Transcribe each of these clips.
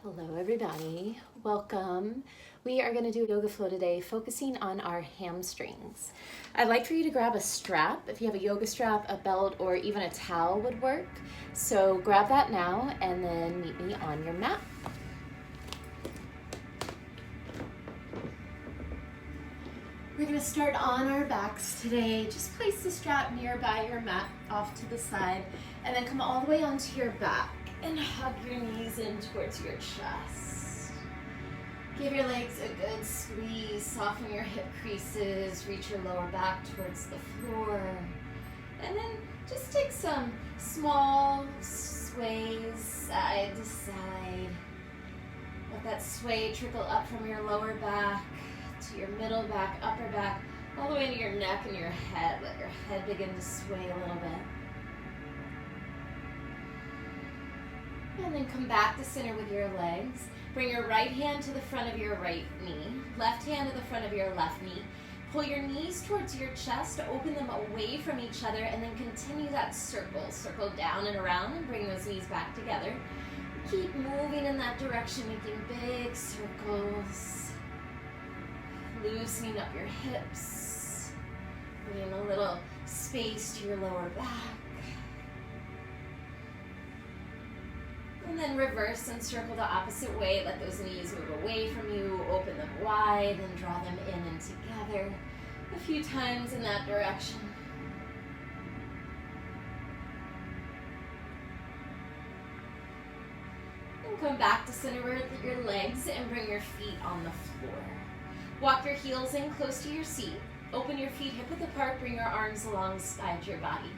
Hello everybody, welcome. We are going to do yoga flow today focusing on our hamstrings. I'd like for you to grab a strap. If you have a yoga strap, a belt, or even a towel would work. So grab that now and then meet me on your mat. We're going to start on our backs today. Just place the strap nearby your mat off to the side and then come all the way onto your back. And hug your knees in towards your chest. Give your legs a good squeeze, soften your hip creases, reach your lower back towards the floor. And then just take some small sways side to side. Let that sway trickle up from your lower back to your middle back, upper back, all the way into your neck and your head. Let your head begin to sway a little bit. And then come back to center with your legs. Bring your right hand to the front of your right knee. Left hand to the front of your left knee. Pull your knees towards your chest. Open them away from each other. And then continue that circle. Circle down and around and bring those knees back together. Keep moving in that direction, making big circles. Loosening up your hips. Bringing a little space to your lower back. And then reverse and circle the opposite way. Let those knees move away from you. Open them wide and draw them in and together a few times in that direction. And come back to center with your legs and bring your feet on the floor. Walk your heels in close to your seat. Open your feet hip width apart. Bring your arms alongside your body.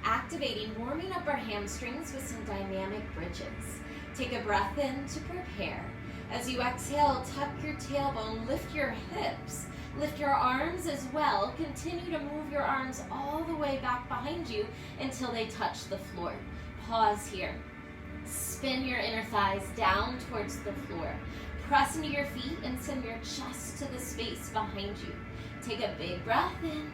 Activating, warming up our hamstrings with some dynamic bridges. Take a breath in to prepare. As you exhale, tuck your tailbone, lift your hips, lift your arms as well. Continue to move your arms all the way back behind you until they touch the floor. Pause here. Spin your inner thighs down towards the floor. Press into your feet and send your chest to the space behind you. Take a big breath in.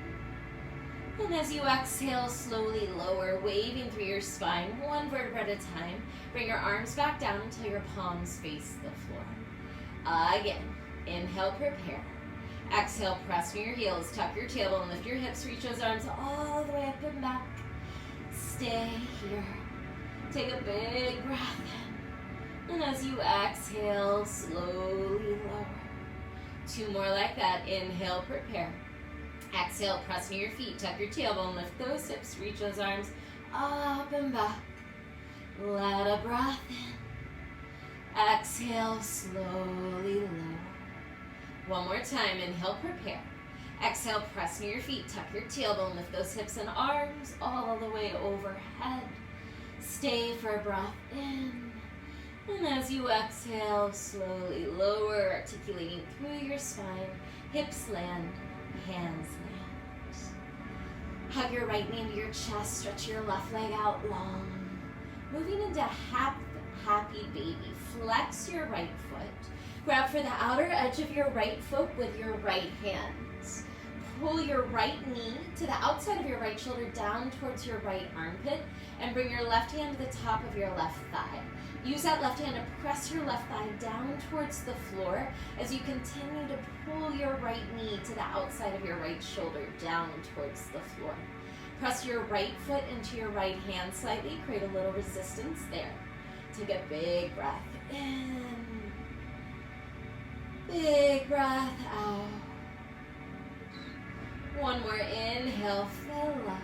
And as you exhale, slowly lower, waving through your spine, one vertebra at a time. Bring your arms back down until your palms face the floor. Again, inhale, prepare. Exhale, press through your heels, tuck your tailbone, lift your hips, reach those arms all the way up and back. Stay here. Take a big breath in. And as you exhale, slowly lower. Two more like that. Inhale, prepare. Exhale, press into your feet, tuck your tailbone, lift those hips, reach those arms up and back. Let a breath in. Exhale, slowly lower. One more time, inhale, prepare. Exhale, press into your feet, tuck your tailbone, lift those hips and arms all the way overhead. Stay for a breath in. And as you exhale, slowly lower, articulating through your spine, hips land, hands land. Hug your right knee into your chest, stretch your left leg out long. Moving into happy baby. Flex your right foot. Grab for the outer edge of your right foot with your right hand. Pull your right knee to the outside of your right shoulder down towards your right armpit and bring your left hand to the top of your left thigh. Use that left hand to press your left thigh down towards the floor as you continue to pull your right knee to the outside of your right shoulder down towards the floor. Press your right foot into your right hand slightly, create a little resistance there. Take a big breath in, big breath out. One more inhale, fill up.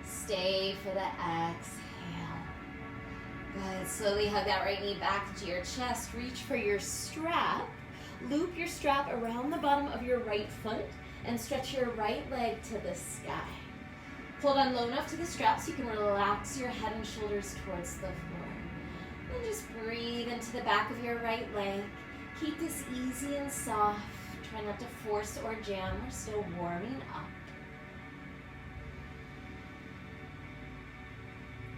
Stay for the exhale. Good. Slowly hug that right knee back into your chest. Reach for your strap. Loop your strap around the bottom of your right foot and stretch your right leg to the sky. Hold on low enough to the strap so you can relax your head and shoulders towards the floor. And just breathe into the back of your right leg. Keep this easy and soft. Try not to force or jam. We're still warming up.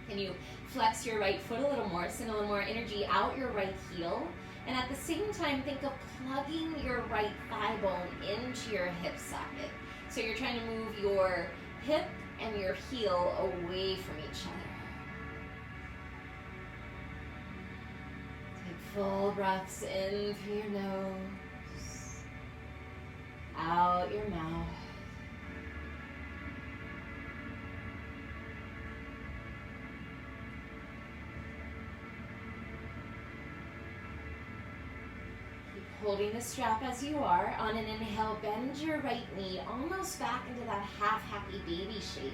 Can you flex your right foot a little more, send a little more energy out your right heel, and at the same time think of plugging your right thigh bone into your hip socket. So you're trying to move your hip and your heel away from each other. Full breaths in through your nose, out your mouth. Holding the strap as you are. On an inhale, bend your right knee almost back into that half happy baby shape.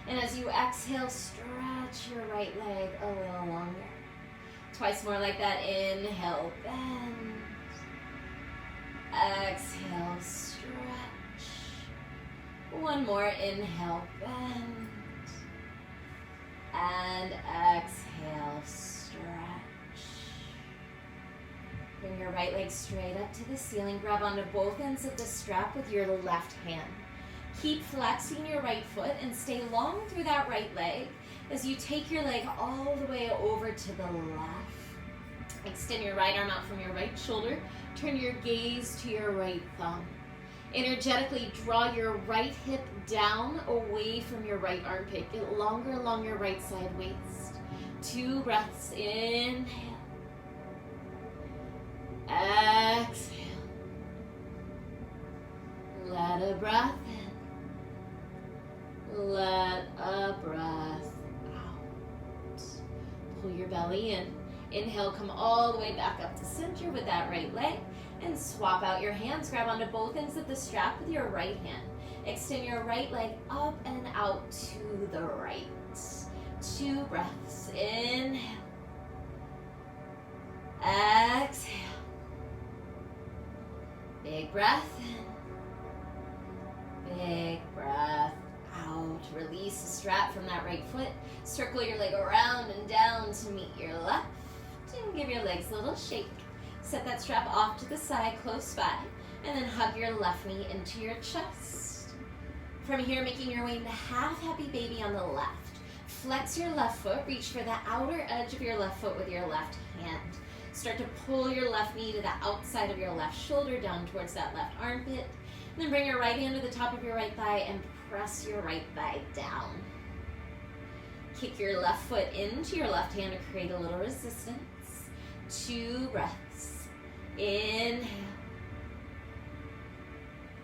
And as you exhale, stretch your right leg a little longer. Twice more like that. Inhale, bend. Exhale, stretch. One more. Inhale, bend. And exhale, stretch. Bring your right leg straight up to the ceiling. Grab onto both ends of the strap with your left hand. Keep flexing your right foot and stay long through that right leg as you take your leg all the way over to the left. Extend your right arm out from your right shoulder. Turn your gaze to your right thumb. Energetically draw your right hip down away from your right armpit. Get longer along your right side waist. 2 breaths. Inhale. Exhale. Let a breath in. Let a breath out. Pull your belly in. Inhale, come all the way back up to center with that right leg. And swap out your hands. Grab onto both ends of the strap with your right hand. Extend your right leg up and out to the right. 2 breaths. Inhale. Exhale. Big breath in. Big breath out. Release the strap from that right foot. Circle your leg around and down to meet your left. And give your legs a little shake. Set that strap off to the side, close by. And then hug your left knee into your chest. From here, making your way into half happy baby on the left. Flex your left foot. Reach for the outer edge of your left foot with your left hand. Start to pull your left knee to the outside of your left shoulder, down towards that left armpit. And then bring your right hand to the top of your right thigh and press your right thigh down. Kick your left foot into your left hand to create a little resistance. 2 breaths. Inhale.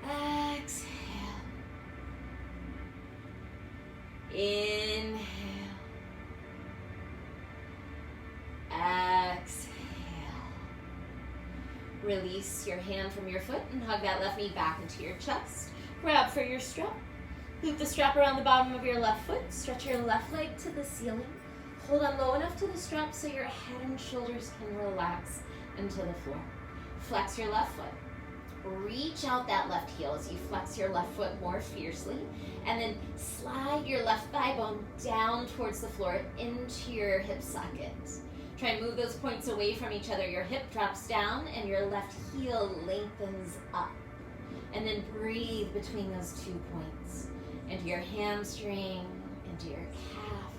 Exhale. Inhale. Exhale. Release your hand from your foot and hug that left knee back into your chest. Grab for your strap. Loop the strap around the bottom of your left foot. Stretch your left leg to the ceiling. Hold on low enough to the strap so your head and shoulders can relax into the floor. Flex your left foot. Reach out that left heel as you flex your left foot more fiercely. And then slide your left thigh bone down towards the floor into your hip socket. Try and move those points away from each other. Your hip drops down and your left heel lengthens up. And then breathe between those 2 points. Into your hamstring, into your calf.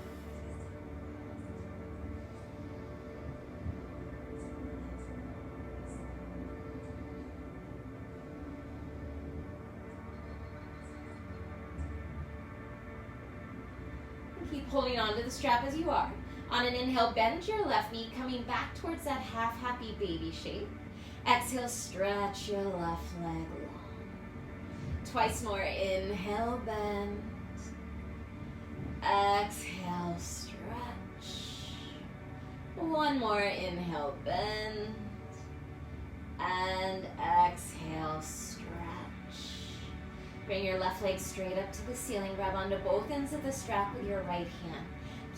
And keep holding on to the strap as you are. On an inhale, bend your left knee, coming back towards that half happy baby shape. Exhale, stretch your left leg long. Twice more. Inhale, bend. Exhale, stretch. One more. Inhale, bend. And exhale, stretch. Bring your left leg straight up to the ceiling. Grab onto both ends of the strap with your right hand.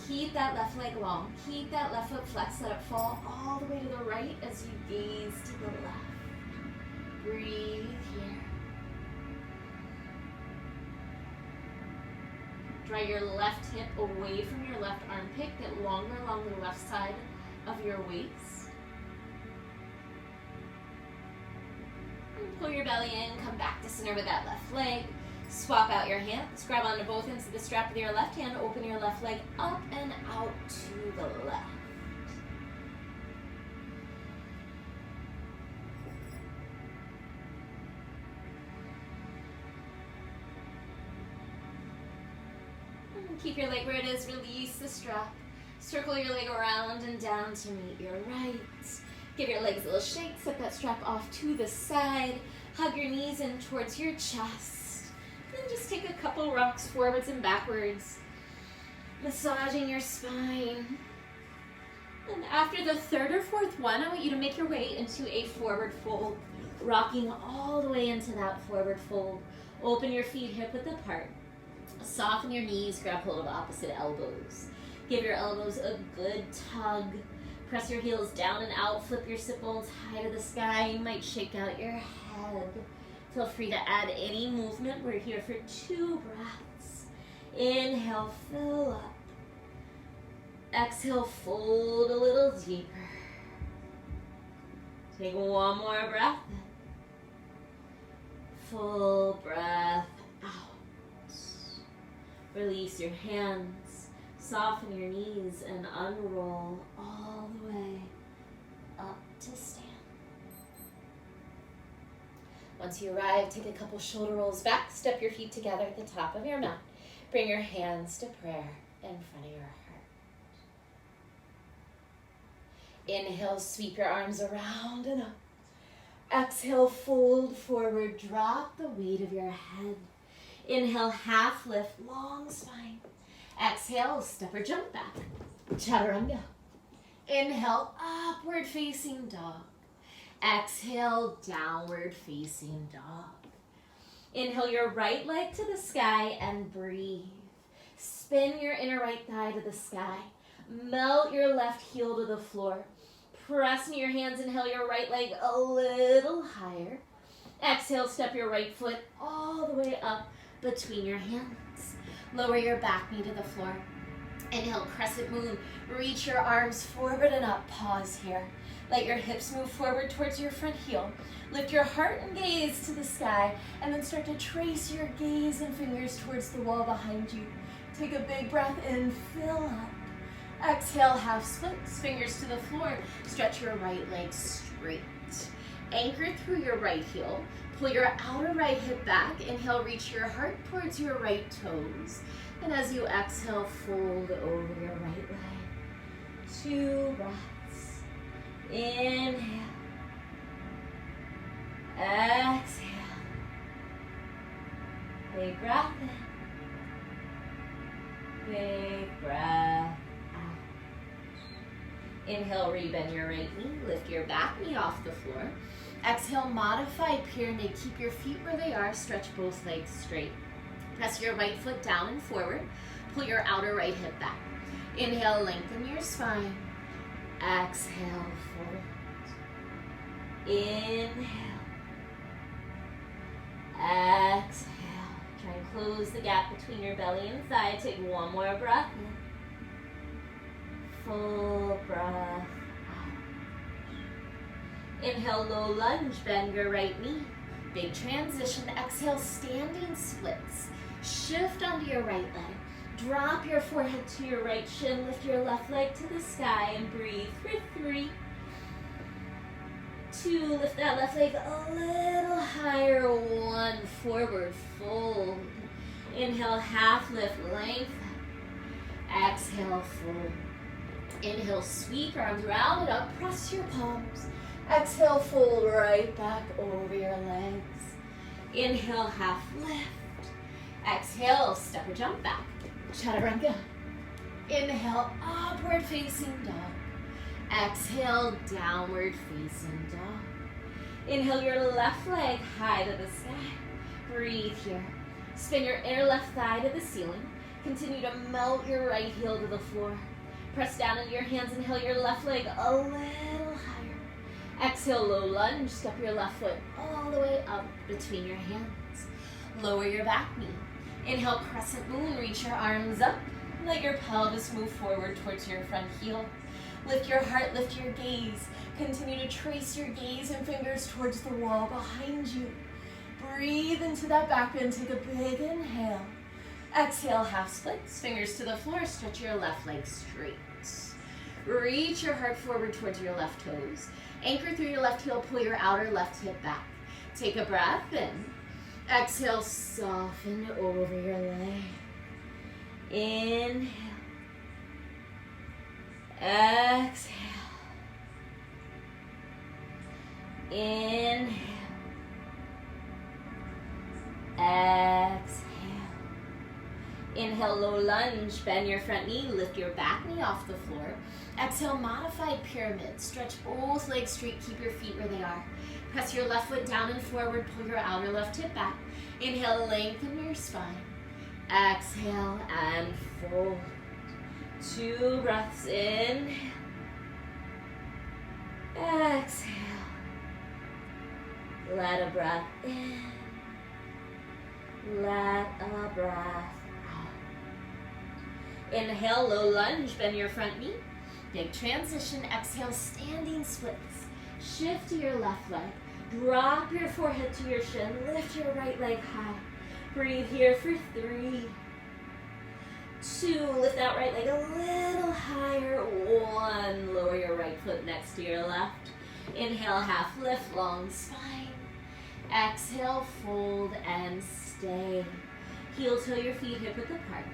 Keep that left leg long. Keep that left foot flexed. Let it fall all the way to the right as you gaze to the left. Breathe here. Draw your left hip away from your left armpit. Get longer along the left side of your waist. And pull your belly in. Come back to center with that left leg. Swap out your hands. Grab onto both ends of the strap with your left hand. Open your left leg up and out to the left. And keep your leg where it is. Release the strap. Circle your leg around and down to meet your right. Give your legs a little shake, set that strap off to the side, hug your knees in towards your chest. Then just take a couple rocks forwards and backwards, massaging your spine. And after the third or fourth one, I want you to make your way into a forward fold, rocking all the way into that forward fold. Open your feet hip width apart. Soften your knees, grab hold of opposite elbows. Give your elbows a good tug. Press your heels down and out, flip your sit bones high to the sky. You might shake out your head. Feel free to add any movement. We're here for 2 breaths. Inhale, fill up. Exhale, fold a little deeper. Take one more breath in. Full breath out. Release your hands. Soften your knees and unroll all the way up to stand. Once you arrive, take a couple shoulder rolls back. Step your feet together at the top of your mat. Bring your hands to prayer in front of your heart. Inhale, sweep your arms around and up. Exhale, fold forward, drop the weight of your head. Inhale, half lift, long spine. Exhale, step or jump back, chaturanga. Inhale, upward facing dog. Exhale, downward facing dog. Inhale your right leg to the sky and breathe. Spin your inner right thigh to the sky. Melt your left heel to the floor. Press into your hands, inhale your right leg a little higher. Exhale, step your right foot all the way up between your hands. Lower your back knee to the floor. Inhale, crescent moon. Reach your arms forward and up. Pause here. Let your hips move forward towards your front heel. Lift your heart and gaze to the sky, and then start to trace your gaze and fingers towards the wall behind you. Take a big breath in, fill up. Exhale, half splits, fingers to the floor. Stretch your right leg straight. Anchor through your right heel. Pull your outer right hip back. Inhale, reach your heart towards your right toes. And as you exhale, fold over your right leg. 2 breaths. Inhale. Exhale. Big breath in. Big breath. Inhale, rebend your right knee, lift your back knee off the floor. Exhale, modified pyramid. Keep your feet where they are, stretch both legs straight. Press your right foot down and forward. Pull your outer right hip back. Inhale, lengthen your spine. Exhale, fold. Inhale. Exhale. Try and close the gap between your belly and thigh. Take one more breath in. Full breath out. Inhale, low lunge, bend your right knee. Big transition. Exhale, standing splits. Shift onto your right leg. Drop your forehead to your right shin. Lift your left leg to the sky and breathe for 3, 2. Lift that left leg a little higher. 1, forward fold. Inhale, half lift, lengthen. Exhale, fold. Inhale, sweep your arms round and up, press your palms. Exhale, fold right back over your legs. Inhale, half lift. Exhale, step or jump back, chaturanga. Inhale, upward facing dog. Exhale, downward facing dog. Inhale your left leg high to the sky. Breathe here. Spin your inner left thigh to the ceiling. Continue to melt your right heel to the floor. Press down into your hands, inhale your left leg a little higher. Exhale, low lunge, step your left foot all the way up between your hands. Lower your back knee. Inhale, crescent moon, reach your arms up. Let your pelvis move forward towards your front heel. Lift your heart, lift your gaze. Continue to trace your gaze and fingers towards the wall behind you. Breathe into that back bend, take a big inhale. Exhale, half splits, fingers to the floor, stretch your left leg straight. Reach your heart forward towards your left toes. Anchor through your left heel, pull your outer left hip back. Take a breath in. Exhale, soften over your leg. Inhale. Exhale. Inhale. Exhale. Inhale, low lunge. Bend your front knee. Lift your back knee off the floor. Exhale, modified pyramid. Stretch both legs straight. Keep your feet where they are. Press your left foot down and forward. Pull your outer left hip back. Inhale, lengthen your spine. Exhale and fold. 2 breaths in. Exhale. Let a breath in. Let a breath out. Inhale, low lunge. Bend your front knee. Big transition. Exhale, standing splits. Shift to your left leg. Drop your forehead to your shin. Lift your right leg high. Breathe here for 3, 2. Lift that right leg a little higher. 1. Lower your right foot next to your left. Inhale, half lift, long spine. Exhale, fold and stay. Heel toe your feet hip width apart.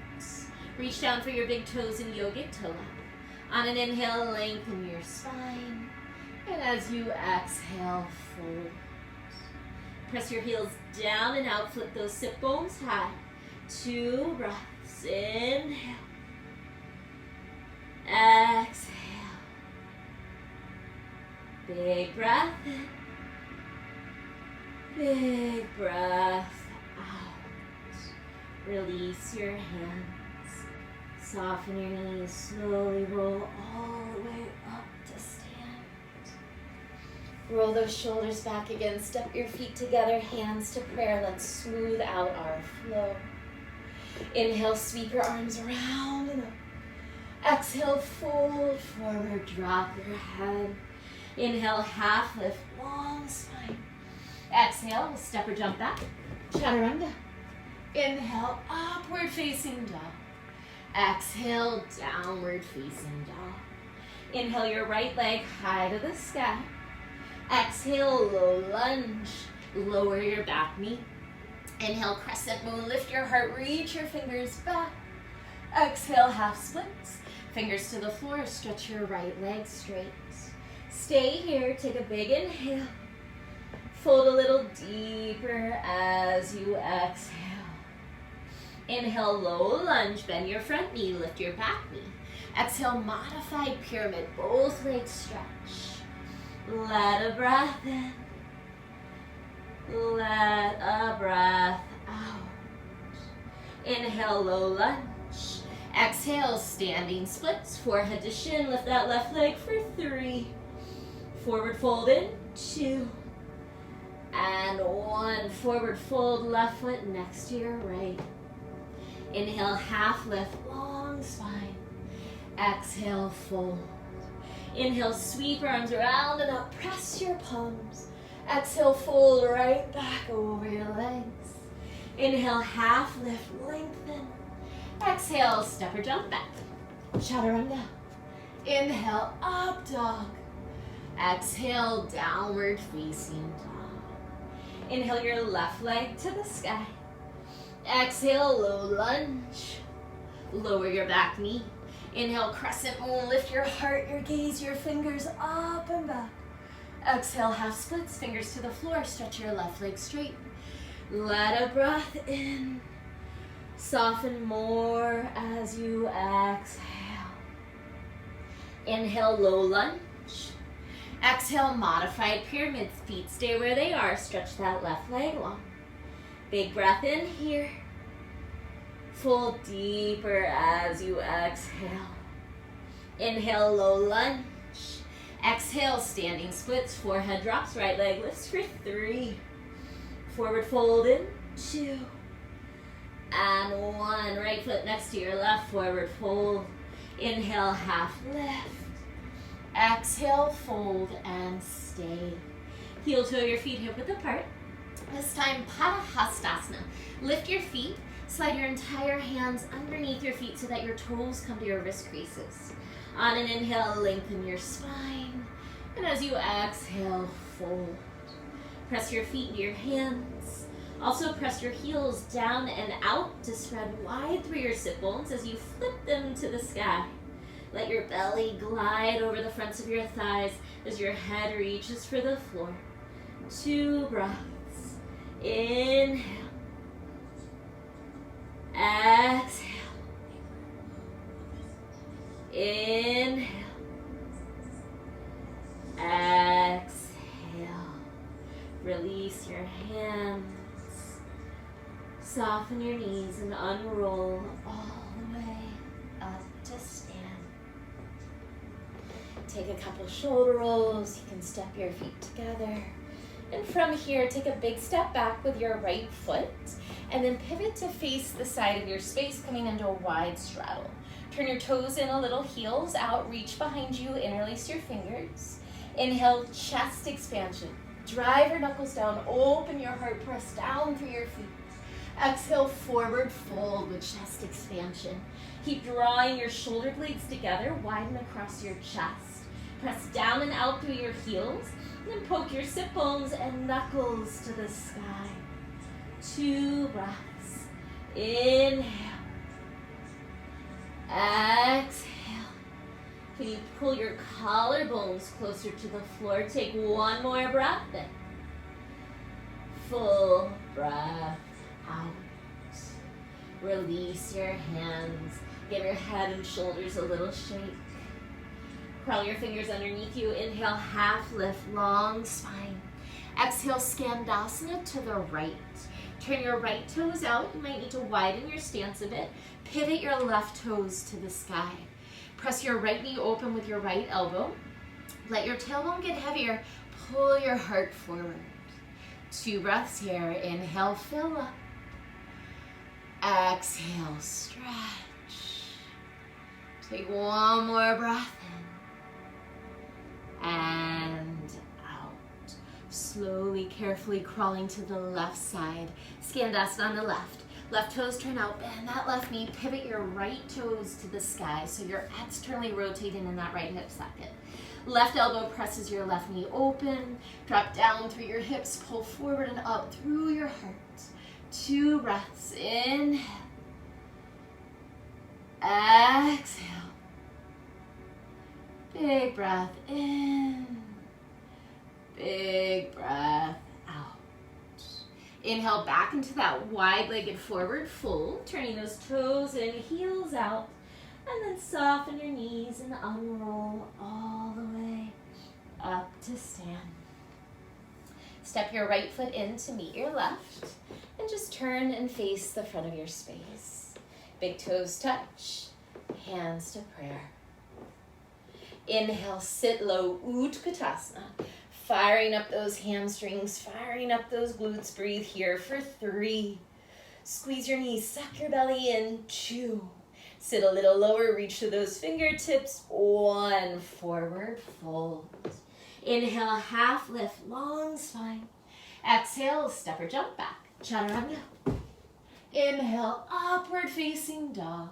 Reach down for your big toes in yogic toe up. On an inhale, lengthen your spine. And as you exhale, fold. Press your heels down and out. Flip those sit bones high. 2 breaths. Inhale. Exhale. Big breath in. Big breath out. Release your hands. Soften your knees. Slowly roll all the way up to stand. Roll those shoulders back again. Step your feet together. Hands to prayer. Let's smooth out our flow. Inhale, sweep your arms around and up. Exhale, fold forward. Drop your head. Inhale, half lift. Long spine. Exhale, we'll step or jump back. Chaturanga. Inhale, upward facing dog. Exhale, downward facing dog. Inhale your right leg high to the sky. Exhale, low lunge. Lower your back knee. Inhale, crescent moon. Lift your heart, reach your fingers back. Exhale, half splits. Fingers to the floor, stretch your right leg straight. Stay here, take a big inhale. Fold a little deeper as you exhale. Inhale, low lunge, bend your front knee, lift your back knee. Exhale, modified pyramid, both legs stretch. Let a breath in. Let a breath out. Inhale, low lunge. Exhale, standing splits, forehead to shin, lift that left leg for 3. Forward fold in, 2. And 1. Forward fold, left foot next to your right. Inhale, half lift, long spine. Exhale, fold. Inhale, sweep your arms around and up. Press your palms. Exhale, fold right back over your legs. Inhale, half lift, lengthen. Exhale, step or jump back. Chaturanga. Inhale, up dog. Exhale, downward facing dog. Inhale your left leg to the sky. Exhale, low lunge. Lower your back knee. Inhale, crescent moon. Lift your heart, your gaze, your fingers up and back. Exhale, half splits, fingers to the floor. Stretch your left leg straight. Let a breath in. Soften more as you exhale. Inhale, low lunge. Exhale, modified pyramid. Feet stay where they are. Stretch that left leg long. Big breath in here. Fold deeper as you exhale. Inhale, low lunge. Exhale, standing splits. Forehead drops, right leg lifts for 3. Forward fold in, 2. And 1. Right foot next to your left, forward fold. Inhale, half lift. Exhale, fold and stay. Heel toe your feet hip width apart. This time, Padahastasana. Lift your feet, slide your entire hands underneath your feet so that your toes come to your wrist creases. On an inhale, lengthen your spine. And as you exhale, fold. Press your feet into your hands. Also press your heels down and out to spread wide through your sit bones as you flip them to the sky. Let your belly glide over the fronts of your thighs as your head reaches for the floor. 2 breaths. Inhale. Exhale. Inhale. Exhale. Release your hands. Soften your knees and unroll all the way up to stand. Take a couple shoulder rolls. You can step your feet together. And from here, take a big step back with your right foot and then pivot to face the side of your space, coming into a wide straddle. Turn your toes in a little, heels out, reach behind you, interlace your fingers. Inhale, chest expansion. Drive your knuckles down, open your heart, press down through your feet. Exhale, forward fold with chest expansion. Keep drawing your shoulder blades together, widen across your chest. Press down and out through your heels, and then poke your sit bones and knuckles to the sky. 2 breaths. Inhale. Exhale. Can you pull your collarbones closer to the floor? Take one more breath in. Full breath out. Release your hands. Give your head and shoulders a little shake. Curl your fingers underneath you. Inhale, half lift, long spine. Exhale, Skandasana to the right. Turn your right toes out. You might need to widen your stance a bit. Pivot your left toes to the sky. Press your right knee open with your right elbow. Let your tailbone get heavier. Pull your heart forward. 2 breaths here. Inhale, fill up. Exhale, stretch. Take one more breath in. And out. Slowly, carefully crawling to the left side. Skandasana on the left. Left toes turn out, bend that left knee, pivot your right toes to the sky so you're externally rotating in that right hip socket. Left elbow presses your left knee open, drop down through your hips, pull forward and up through your heart. 2 breaths, inhale, exhale, big breath in, big breath out. Inhale back into that wide-legged forward fold, turning those toes and heels out, and then soften your knees and unroll all the way up to stand. Step your right foot in to meet your left, and just turn and face the front of your space. Big toes touch, hands to prayer. Inhale, sit low, Utkatasana. Firing up those hamstrings, firing up those glutes. Breathe here for 3. Squeeze your knees, suck your belly in. 2. Sit a little lower, reach to those fingertips. 1, forward fold. Inhale, half lift, long spine. Exhale, step or jump back. Chaturanga. Inhale, upward facing dog.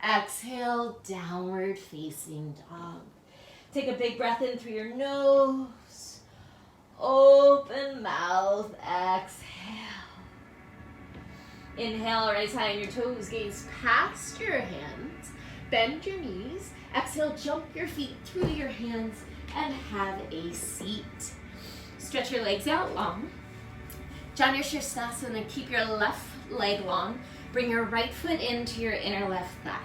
Exhale, downward facing dog. Take a big breath in through your nose. Open mouth, exhale. Inhale, right side on your toes, gaze past your hands. Bend your knees. Exhale, jump your feet through your hands and have a seat. Stretch your legs out long. Janu Sirsasana, and keep your left leg long. Bring your right foot into your inner left thigh.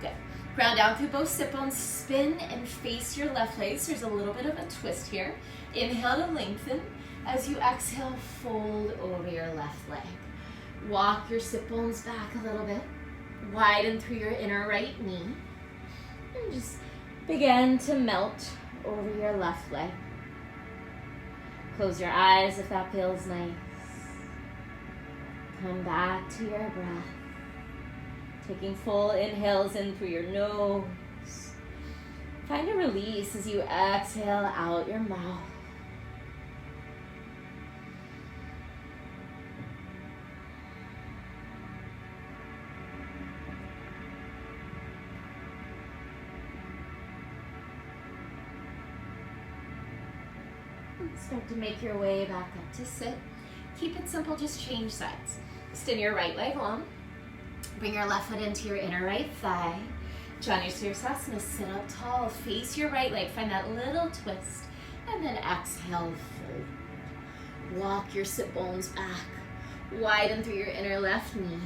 Good. Ground down through both sit bones. Spin and face your left leg. So there's a little bit of a twist here. Inhale to lengthen. As you exhale, fold over your left leg. Walk your sit bones back a little bit. Widen through your inner right knee. And just begin to melt over your left leg. Close your eyes if that feels nice. Come back to your breath. Taking full inhales in through your nose. Find a release as you exhale out your mouth. Start to make your way back up to sit. Keep it simple, just change sides. Extend your right leg long. Bring your left foot into your inner right thigh. Janu Sirsasana, sit up tall. Face your right leg, find that little twist. And then exhale, fold. Walk your sit bones back. Widen through your inner left knee.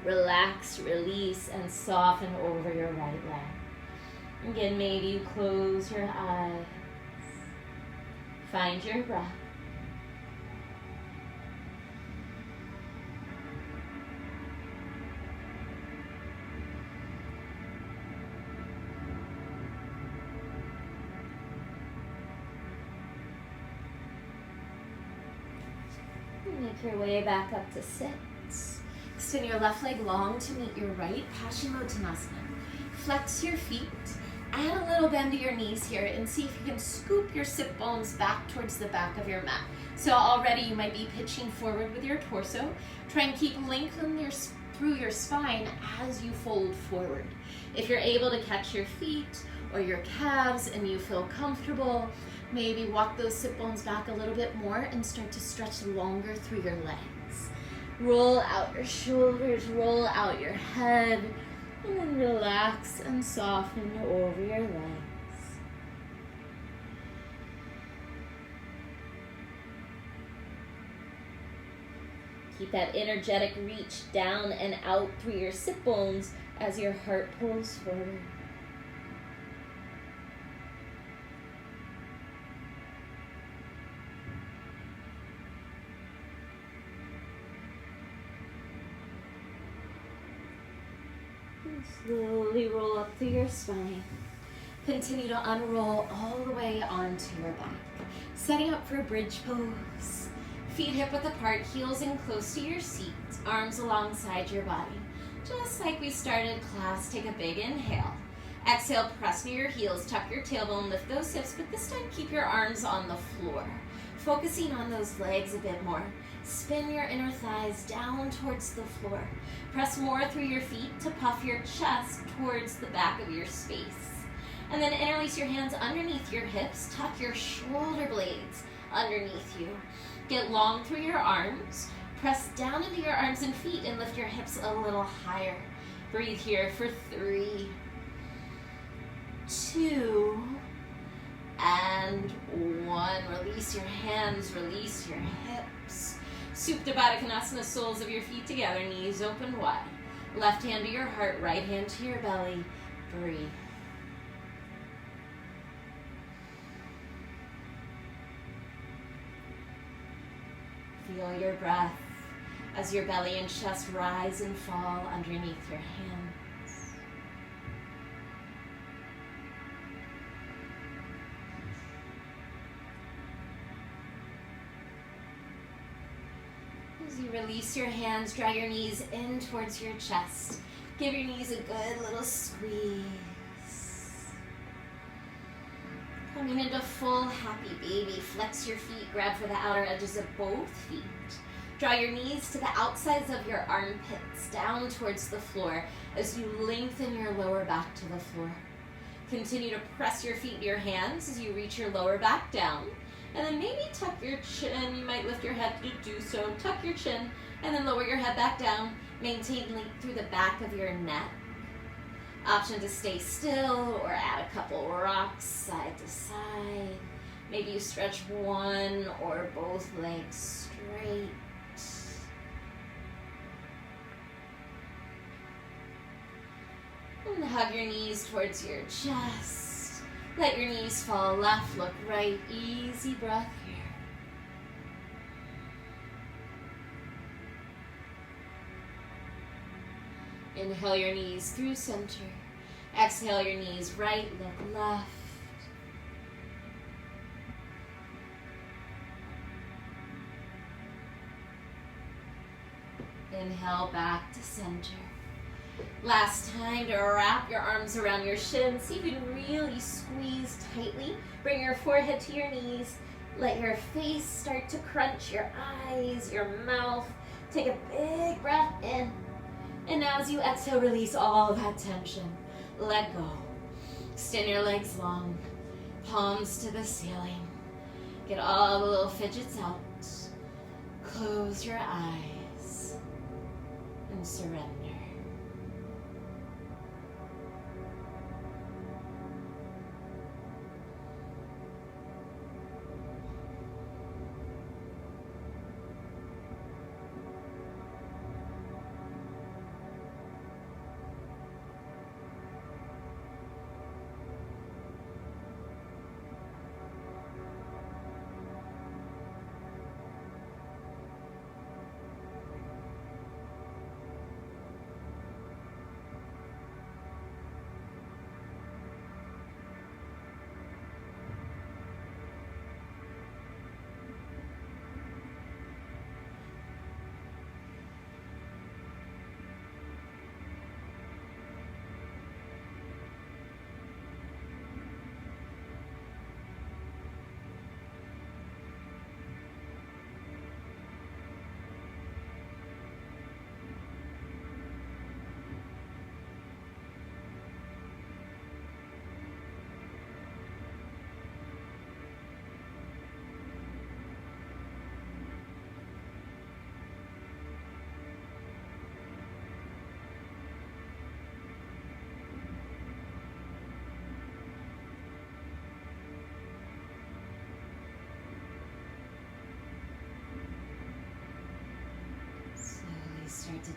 Relax, release, and soften over your right leg. Again, maybe you close your eyes. Find your breath. Make your way back up to sit. Extend your left leg long to meet your right, Paschimottanasana. Flex your feet. Add a little bend to your knees here and see if you can scoop your sit bones back towards the back of your mat. So already you might be pitching forward with your torso. Try and keep lengthening through your spine as you fold forward. If you're able to catch your feet or your calves and you feel comfortable, maybe walk those sit bones back a little bit more and start to stretch longer through your legs. Roll out your shoulders, roll out your head, and then relax and soften over your legs. Keep that energetic reach down and out through your sit bones as your heart pulls forward. Slowly roll up through your spine. Continue to unroll all the way onto your back. Setting up for bridge pose. Feet hip width apart, heels in close to your seat, arms alongside your body. Just like we started class, take a big inhale. Exhale, press near your heels, tuck your tailbone, lift those hips, but this time keep your arms on the floor. Focusing on those legs a bit more. Spin your inner thighs down towards the floor. Press more through your feet to puff your chest towards the back of your space. And then interlace your hands underneath your hips. Tuck your shoulder blades underneath you. Get long through your arms. Press down into your arms and feet and lift your hips a little higher. Breathe here for 3, 2, and 1. Release your hands, release your hips. Supta Baddha Konasana, soles of your feet together, knees open wide. Left hand to your heart, right hand to your belly. Breathe. Feel your breath as your belly and chest rise and fall underneath your hands. As you release your hands, draw your knees in towards your chest. Give your knees a good little squeeze. Coming into full happy baby. Flex your feet, grab for the outer edges of both feet. Draw your knees to the outsides of your armpits, down towards the floor as you lengthen your lower back to the floor. Continue to press your feet to your hands as you reach your lower back down. And then maybe tuck your chin. You might lift your head to do so. Tuck your chin and then lower your head back down. Maintain length through the back of your neck. Option to stay still or add a couple rocks side to side. Maybe you stretch one or both legs straight. And hug your knees towards your chest. Let your knees fall left, look right. Easy breath here. Inhale your knees through center. Exhale your knees right, look left. Inhale back to center. Last time to wrap your arms around your shins. See if you can really squeeze tightly. Bring your forehead to your knees. Let your face start to crunch, your eyes, your mouth. Take a big breath in. And now as you exhale, release all that tension. Let go. Extend your legs long. Palms to the ceiling. Get all the little fidgets out. Close your eyes and surrender.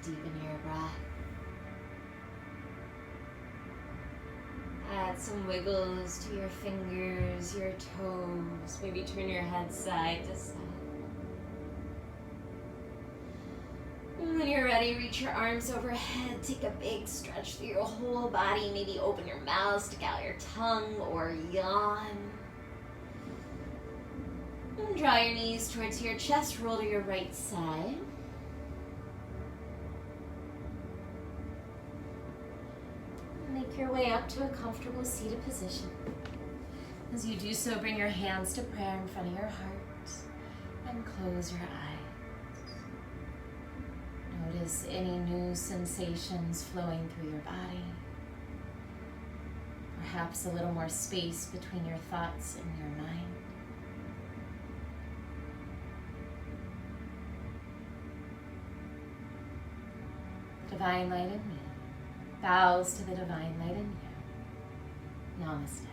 deepen your breath. Add some wiggles to your fingers, your toes. Maybe turn your head side to side. And when you're ready, reach your arms overhead. Take a big stretch through your whole body. Maybe open your mouth, stick out your tongue, or yawn. And draw your knees towards your chest. Roll to your right side. Make your way up to a comfortable seated position. As you do so, bring your hands to prayer in front of your heart and close your eyes. Notice any new sensations flowing through your body. Perhaps a little more space between your thoughts and your mind. Divine light in me bows to the divine light in you. Namaste.